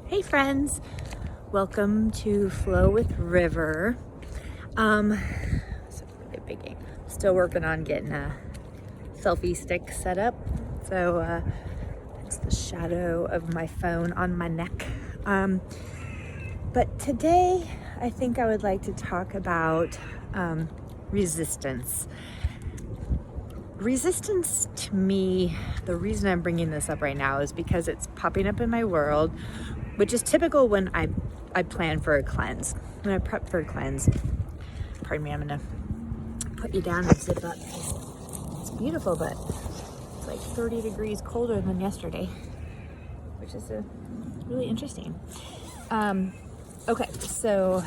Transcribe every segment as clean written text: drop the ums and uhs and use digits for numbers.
Hey friends, welcome to Flow with River. It's really big game. Still working on getting a selfie stick set up. So it's the shadow of my phone on my neck. But today I think I would like to talk about resistance. Resistance to me, the reason I'm bringing this up right now is because it's popping up in my world, which is typical when I plan for a cleanse. When I prep for a cleanse, pardon me, I'm gonna put you down and zip up. It's beautiful, but it's like 30 degrees colder than yesterday, which is really interesting. Okay, so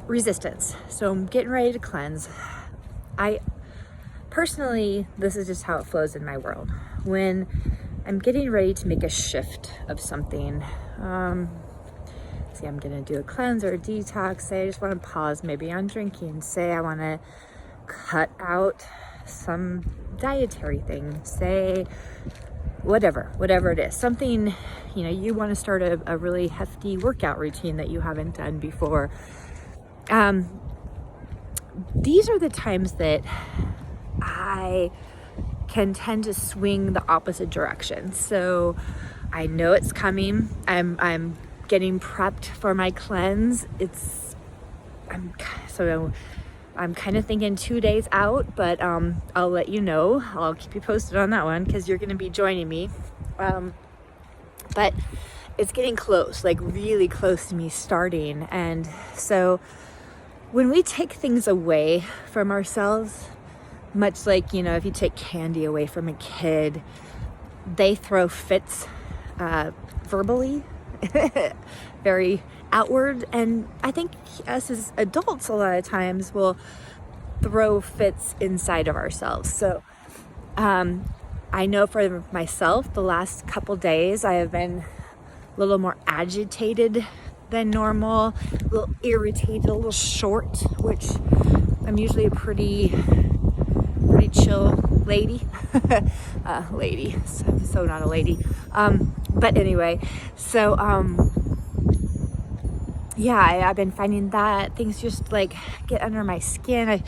resistance. So I'm getting ready to cleanse. I personally, this is just how it flows in my world. When I'm getting ready to make a shift of something, say I'm gonna do a cleanse or a detox, say I just wanna pause maybe on drinking, say I wanna cut out some dietary thing, say whatever it is, something, you wanna start a really hefty workout routine that you haven't done before. These are the times that I can tend to swing the opposite direction. So I know it's coming. I'm getting prepped for my cleanse. I'm kind of thinking 2 days out, but I'll let you know. I'll keep you posted on that one because you're going to be joining me. But it's getting close, like really close to me starting. And so when we take things away from ourselves, much like, if you take candy away from a kid, they throw fits verbally, very outward. And I think us as adults, a lot of times, will throw fits inside of ourselves. So I know for myself, the last couple days, I have been a little more agitated than normal, a little irritated, a little short, which I'm usually a pretty chill lady. Lady, so not a lady. But anyway, so I've been finding that things just like get under my skin.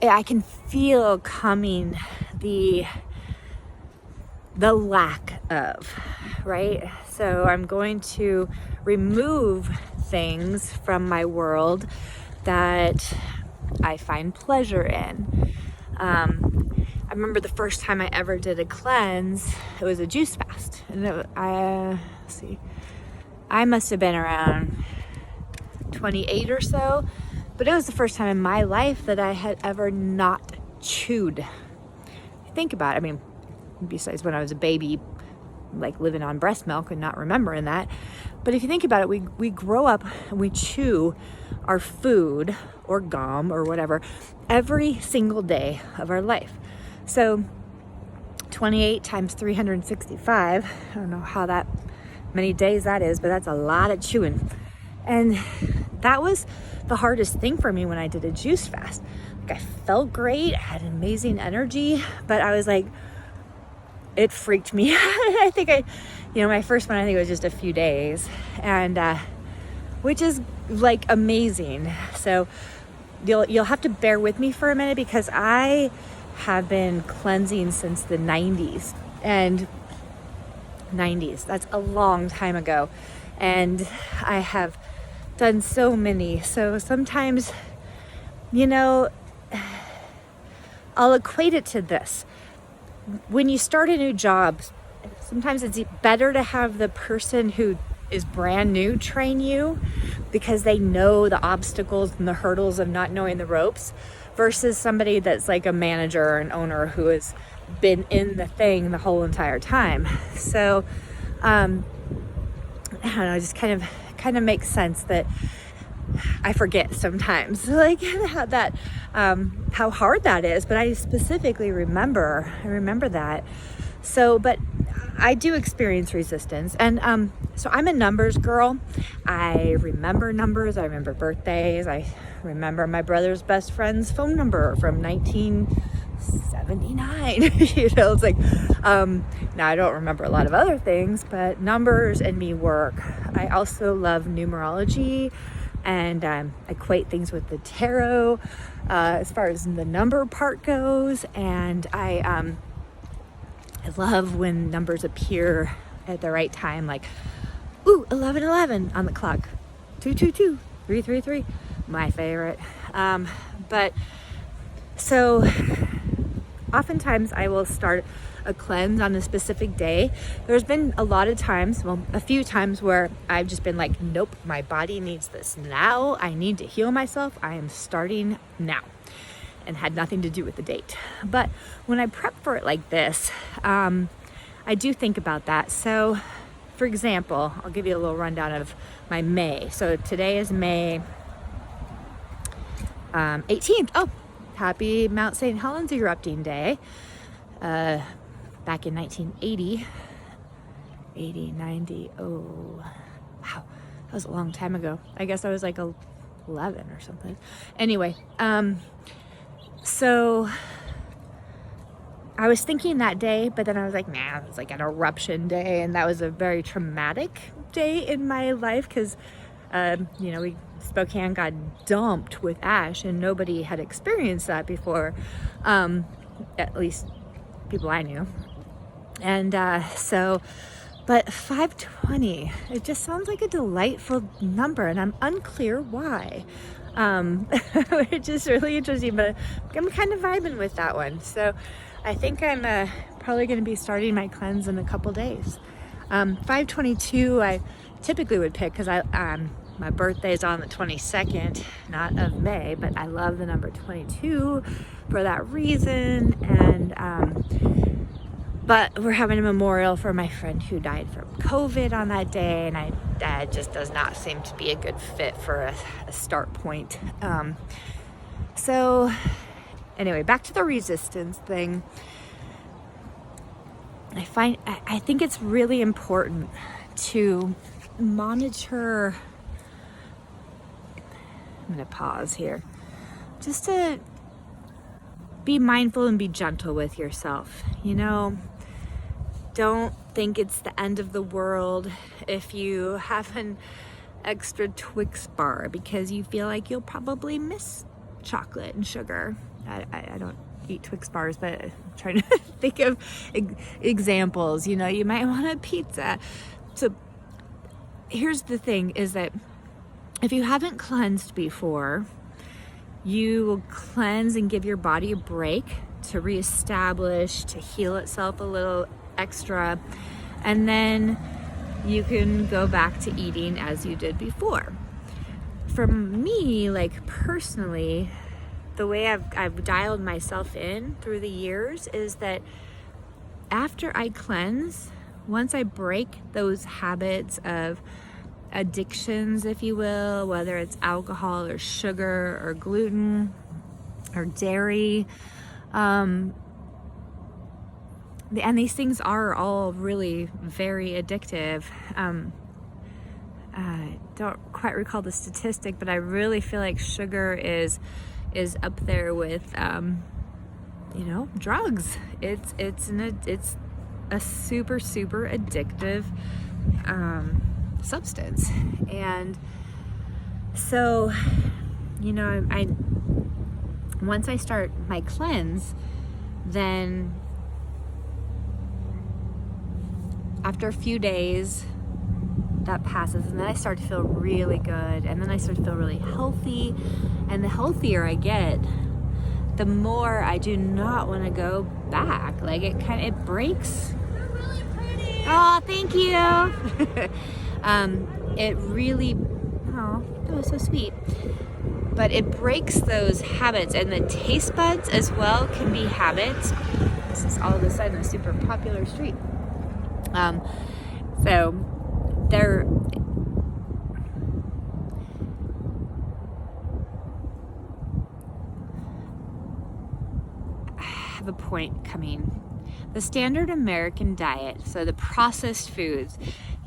I can feel coming the lack of, right? So I'm going to remove things from my world that I find pleasure in. I remember the first time I ever did a cleanse, it was a juice fast. And I must have been around 28 or so, but it was the first time in my life that I had ever not chewed. Think about it. I mean, besides when I was a baby, like living on breast milk and not remembering that. But if you think about it, we grow up and we chew our food or gum or whatever every single day of our life. So 28 times 365, I don't know how that many days that is, but that's a lot of chewing. And that was the hardest thing for me when I did a juice fast. Like, I felt great, I had amazing energy, but I was like, it freaked me out. I think my first one, I think it was just a few days, and which is like amazing. So you'll have to bear with me for a minute because I have been cleansing since the 90s, and 90s, that's a long time ago, and I have done so many. So sometimes, I'll equate it to this. When you start a new job, sometimes it's better to have the person who is brand new train you because they know the obstacles and the hurdles of not knowing the ropes versus somebody that's like a manager or an owner who has been in the thing the whole entire time. So I don't know, it just kind of makes sense that I forget sometimes, like how hard that is, but I specifically remember that. So, but I do experience resistance, and so I'm a numbers girl. I remember numbers, I remember birthdays, I remember my brother's best friend's phone number from 79. It's like, now I don't remember a lot of other things, but numbers and me work. I also love numerology and equate things with the tarot as far as the number part goes. And I love when numbers appear at the right time, like, ooh, 11:11 on the clock, 222, 333, my favorite. But so oftentimes I will start a cleanse on a specific day. There's been a lot of times, well, a few times where I've just been like, nope, my body needs this now. I need to heal myself. I am starting now, and had nothing to do with the date. But when I prep for it like this, I do think about that. So for example, I'll give you a little rundown of my May. So today is May 18th. Oh, happy Mount St. Helens erupting day. Back in 1980, 80, 90, oh, wow, that was a long time ago. I guess I was like 11 or something. Anyway, so I was thinking that day, but then I was like, nah, it was like an eruption day, and that was a very traumatic day in my life because, Spokane got dumped with ash, and nobody had experienced that before, at least people I knew. And but 520, it just sounds like a delightful number, and I'm unclear why. Which is really interesting, but I'm kind of vibing with that one. So I think I'm probably going to be starting my cleanse in a couple days. 522 I typically would pick because my birthday is on the 22nd, not of May, but I love the number 22 for that reason. And but we're having a memorial for my friend who died from COVID on that day, and that just does not seem to be a good fit for a start point. So anyway, back to the resistance thing. I think it's really important to monitor. I'm going to pause here. Just to be mindful and be gentle with yourself. Don't think it's the end of the world if you have an extra Twix bar because you feel like you'll probably miss chocolate and sugar. I don't eat Twix bars, but I'm trying to think of examples. You might want a pizza. So here's the thing is that if you haven't cleansed before, you will cleanse and give your body a break to reestablish, to heal itself a little extra, and then you can go back to eating as you did before. For me, like personally, the way I've dialed myself in through the years is that after I cleanse, once I break those habits of addictions, if you will, whether it's alcohol or sugar or gluten or dairy, and these things are all really very addictive. I don't quite recall the statistic, but I really feel like sugar is up there with drugs. It's a super addictive substance. And so I once I start my cleanse, then after a few days that passes, and then I start to feel really good, and then I start to feel really healthy, and the healthier I get, the more I do not want to go back. Like it breaks. Oh, thank you. It really, that was so sweet. But it breaks those habits, and the taste buds as well can be habits. This is all of a sudden a super popular street. So they're I have a point coming. The standard American diet, so the processed foods,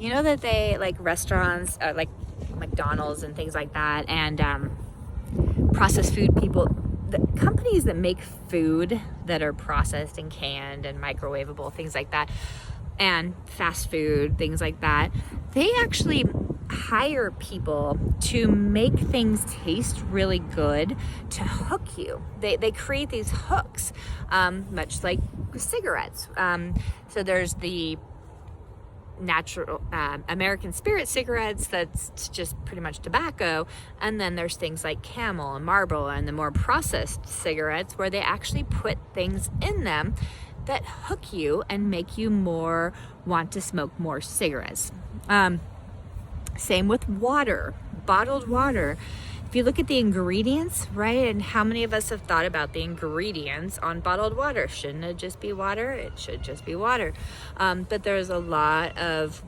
that they like restaurants, like McDonald's and things like that, and processed food people the companies that make food that are processed and canned and microwavable, things like that, and fast food, things like that, they actually hire people to make things taste really good to hook you. They create these hooks, much like cigarettes. So there's the natural American Spirit cigarettes, that's just pretty much tobacco, and then there's things like Camel and Marlboro and the more processed cigarettes where they actually put things in them that hook you and make you more want to smoke more cigarettes. Same with water, bottled water. If you look at the ingredients, right, and how many of us have thought about the ingredients on bottled water? Shouldn't it just be water? It should just be water. But there's a lot of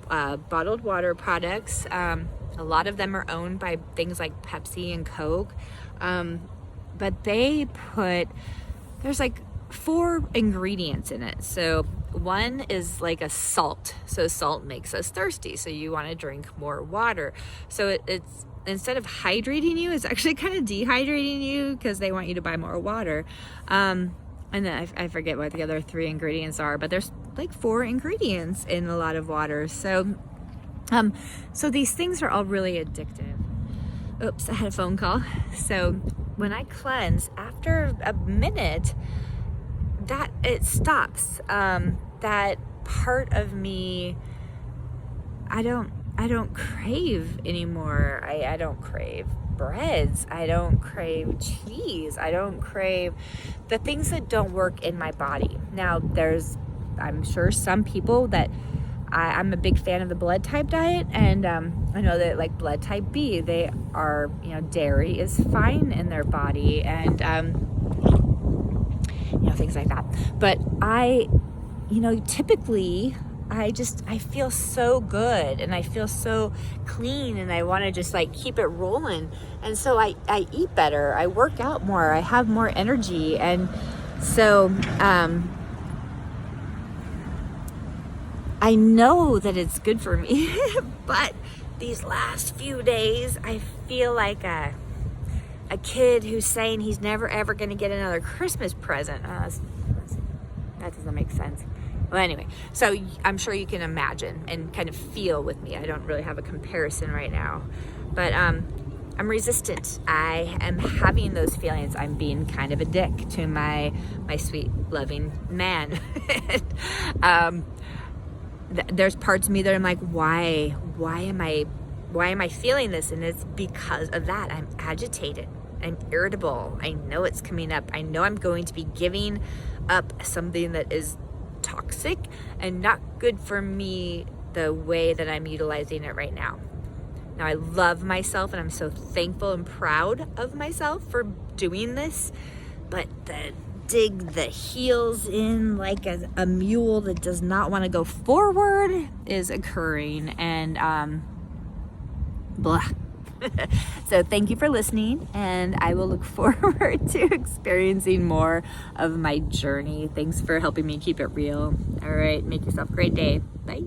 bottled water products. A lot of them are owned by things like Pepsi and Coke. But there's like 4 ingredients in it. So one is like a salt. So salt makes us thirsty. So you want to drink more water. So it's instead of hydrating you, it's actually kind of dehydrating you because they want you to buy more water. And then I forget what the other 3 ingredients are, but there's like 4 ingredients in a lot of water. So these things are all really addictive. Oops, I had a phone call. So when I cleanse, after a minute, that it stops. That part of me, I don't crave anymore. I don't crave breads. I don't crave cheese. I don't crave the things that don't work in my body. Now, I'm sure some people that I'm a big fan of the blood type diet, and I know that like blood type B, they are, dairy is fine in their body, and things like that. But typically I feel so good and I feel so clean, and I want to just like keep it rolling. And so I eat better, I work out more, I have more energy. And so I know that it's good for me. But these last few days, I feel like a kid who's saying he's never ever going to get another Christmas present. That doesn't make sense. Well, anyway, so I'm sure you can imagine and kind of feel with me. I don't really have a comparison right now, but I'm resistant. I am having those feelings. I'm being kind of a dick to my sweet, loving man. There's parts of me that I'm like, why am I feeling this? And it's because of that. I'm agitated. I'm irritable. I know it's coming up. I know I'm going to be giving up something that is toxic and not good for me the way that I'm utilizing it right now. Now, I love myself and I'm so thankful and proud of myself for doing this, but the dig the heels in like a mule that does not want to go forward is occurring, and blah. So thank you for listening, and I will look forward to experiencing more of my journey. Thanks for helping me keep it real. All right, make yourself a great day. Bye.